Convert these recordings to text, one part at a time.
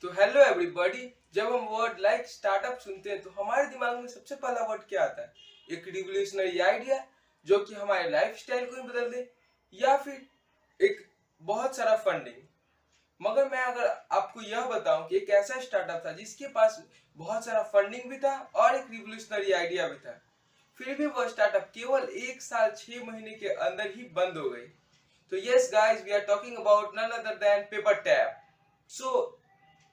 तो hello everybody. जब हम वर्ड लाइक स्टार्टअप सुनते हैं तो हमारे दिमाग में सबसे पहला वर्ड क्या आता है? एक रिवोल्यूशनरी आइडिया जो कि हमारे लाइफस्टाइल को ही बदल दे, या फिर एक बहुत सारा फंडिंग। मगर मैं अगर आपको यह बताऊं कि एक ऐसा स्टार्टअप था जिसके पास बहुत सारा फंडिंग भी था और एक रिवोल्यूशनरी आइडिया भी था, फिर भी वह स्टार्टअप केवल 1 साल 6 महीने के अंदर ही बंद हो गई। तो yes guys, we are talking about none other than paper tap. So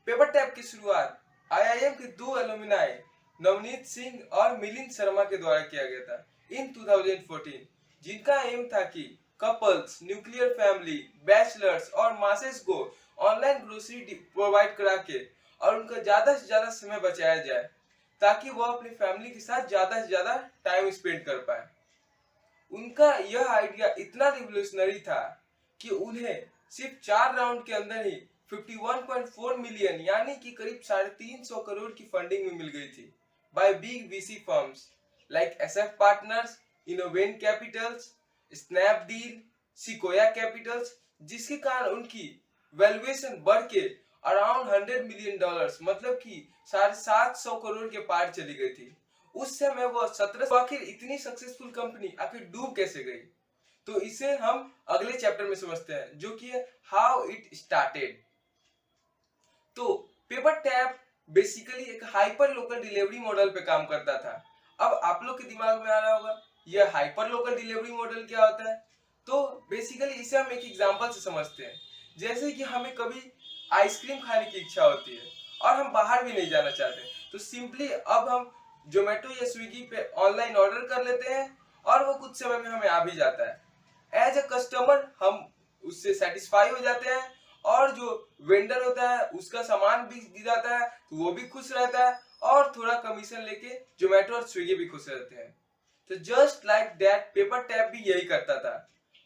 paper tap की शुरुआत आईआईएम के दो एलुमनाई नवनीत सिंह और मिलिंद शर्मा के द्वारा किया गया था इन 2014, जिनका एम था कि कपल्स, न्यूक्लियर फैमिली, बैचलर्स और मासेस को ऑनलाइन ग्रोसरी प्रोवाइड करा के और उनका ज्यादा से ज्यादा समय बचाया जाए ताकि वह अपनी फैमिली के साथ ज्यादा से ज्यादा टाइम स्पेंड कर पाए। उनका यह आइडिया इतना रिवोल्यूशनरी था कि उन्हें सिर्फ 4 राउंड के अंदर ही 51.4 मिलियन यानी कि करीब 350 करोड़ की फंडिंग में मिल गई थी by big VC firms like SF partners, Innoven capitals, Snapdeal, Sequoia capitals, जिसके कारण उनकी वैल्यूएशन बढ़ के अराउंड $100 मिलियन मतलब कि 750 करोड़ के पार चली गई थी। उस समय वो 17, तो आखिर इतनी सक्सेसफुल कंपनी आखिर डूब कैसे गई? तो इसे हम अगले चैप्टर में समझते हैं, जो कि है हाउ इट स्टार्टेड। तो पेपर टैप बेसिकली एक हाइपर लोकल डिलीवरी मॉडल पे काम करता था। अब आप लोग के दिमाग में आ रहा होगा यह हाइपर लोकल डिलीवरी मॉडल क्या होता है। तो बेसिकली इसे हम एक एग्जांपल से समझते हैं। जैसे कि हमें कभी आइसक्रीम खाने की इच्छा होती है और हम बाहर भी नहीं जाना चाहते, तो सिंपली अब हम जोमेटो या स्विगी पे ऑनलाइन ऑर्डर कर लेते हैं और वो कुछ समय में हमें आ भी जाता है। एज अ कस्टमर हम उससे सेटिस्फाई हो जाते हैं और जो वेंडर होता है उसका सामान भी दी जाता है तो वो भी खुश रहता है और थोड़ा कमीशन लेके जोमेटो और स्विगी भी खुश रहते हैं। तो just like that paper tap भी यही करता था।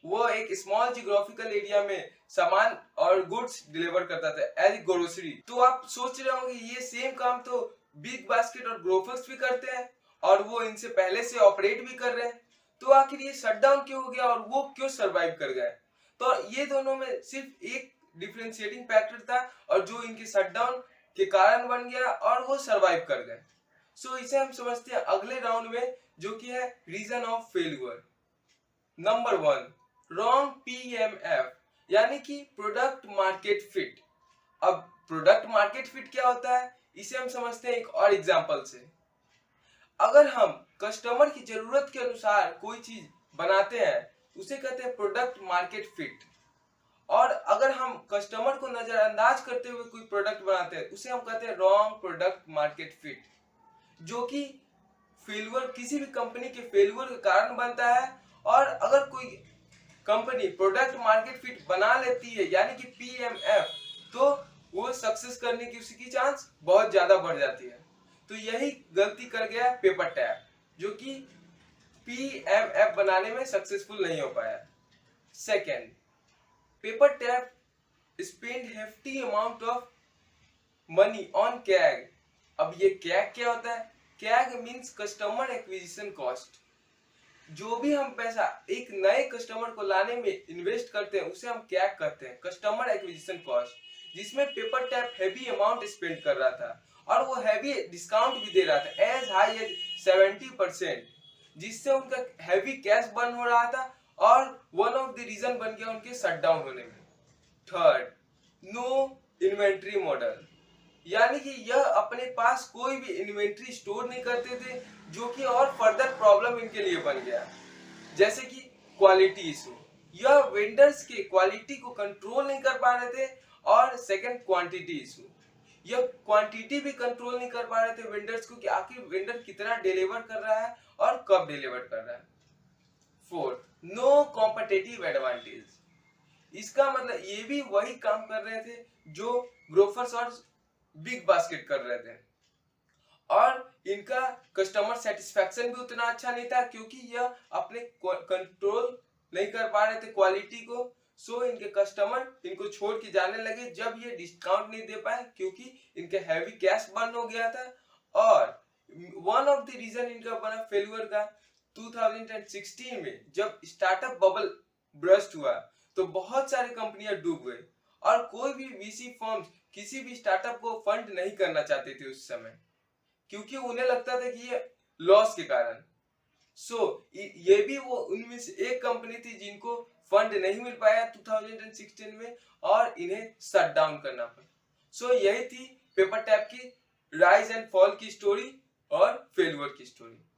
वो एक स्मॉल जियोग्राफिकल एरिया में सामान और गुड्स डिलीवर करता था एज ग्रोसरी। तो आप सोच रहे होंगे ये सेम काम तो बिग बास्केट और ग्रोफर्स भी करते हैं और वो इनसे पहले से ऑपरेट भी कर रहे हैं, तो आखिर ये शटडाउन क्यों हो गया और वो क्यों सरवाइव कर गए? तो ये दोनों में सिर्फ एक डिफरेंशिएटिंग फैक्टर था और जो इनके शटडाउन के कारण बन गया और वो सरवाइव कर गए। सो इसे हम समझते हैं अगले राउंड में, जो कि है reason of failure. Number 1, wrong PMF यानी कि प्रोडक्ट मार्केट फिट। अब प्रोडक्ट मार्केट फिट क्या होता है इसे हम समझते हैं एक और एग्जांपल से। अगर हम कस्टमर की जरूरत के अनुसार कोई चीज बनाते हैं उसे कहते हैं प्रोडक्ट मार्केट फिट, और अगर हम कस्टमर को नजरअंदाज करते हुए कोई प्रोडक्ट बनाते हैं उसे हम कहते हैं रॉन्ग प्रोडक्ट मार्केट फिट, जो कि फेलियर, किसी भी कंपनी के फेलियर के कारण बनता है। और अगर कोई कंपनी प्रोडक्ट मार्केट फिट बना लेती है यानी कि पीएमएफ, तो वो सक्सेस करने की उसकी चांस बहुत ज्यादा बढ़ जाती है। तो यही गलती कर गया पेपर टैप, जो कि पीएमएफ बनाने में सक्सेसफुल नहीं हो पाया। Second, paper tap spend hefty amount of money on CAG. अब ये कैग क्या होता है? CAG means customer acquisition cost. जो भी हम पैसा एक नए कस्टमर को लाने में इन्वेस्ट करते हैं उसे हम कैग कहते हैं, कस्टमर एक्विजिशन कॉस्ट, जिसमें paper tap heavy amount spend कर रहा था और वो हैवी डिस्काउंट भी दे रहा था एज हाई एज 70%, जिससे उनका हैवी कैश बर्न हो रहा था और वन ऑफ द रीजन बन गया उनके शटडाउन होने में। थर्ड, नो इन्वेंट्री मॉडल, यानी कि यह अपने पास कोई भी इन्वेंट्री स्टोर नहीं करते थे, जो कि और फर्दर प्रॉब्लम इनके लिए बन गया। जैसे कि क्वालिटी इशू, यह वेंडर्स के क्वालिटी को कंट्रोल नहीं कर पा रहे थे। और सेकंड, क्वांटिटी इशू, यह क्वांटिटी भी कंट्रोल नहीं कर पा रहे थे वेंडर्स को कि आखिर वेंडर कितना डिलीवर कर रहा है और कब डिलीवर कर रहा है। फोर्थ, नो कॉम्पिटिटिव एडवांटेज, इसका मतलब ये भी वही काम कर रहे थे जो ग्रोफर्स और बिग बास्केट कर रहे थे, और इनका कस्टमर सेटिस्फेक्शन भी उतना अच्छा नहीं था क्योंकि यह अपने कंट्रोल नहीं कर पा रहे थे क्वालिटी को। सो इनके कस्टमर इनको छोड़ के जाने लगे जब ये डिस्काउंट नहीं दे पाए क्योंकि इनके हैवी कैश बर्न हो गया था। और वन ऑफ द रीजन इनका बना फेलियर का 2016 में जब स्टार्टअप बबल ब्रस्ट हुआ तो बहुत सारी कंपनियां डूब गई और कोई भी वीसी फर्म्स किसी भी स्टार्टअप को फंड नहीं करना चाहते थे उस समय, क्योंकि उन्हें लगता था कि ये लॉस के कारण। ये भी वो उनमें से एक कंपनी थी जिनको फंड नहीं मिल पाया 2016 में और इन्हें शट डाउन करना पड़ा। यही थी पेपर टैप की राइज एंड फॉल की स्टोरी और फेलियर की स्टोरी।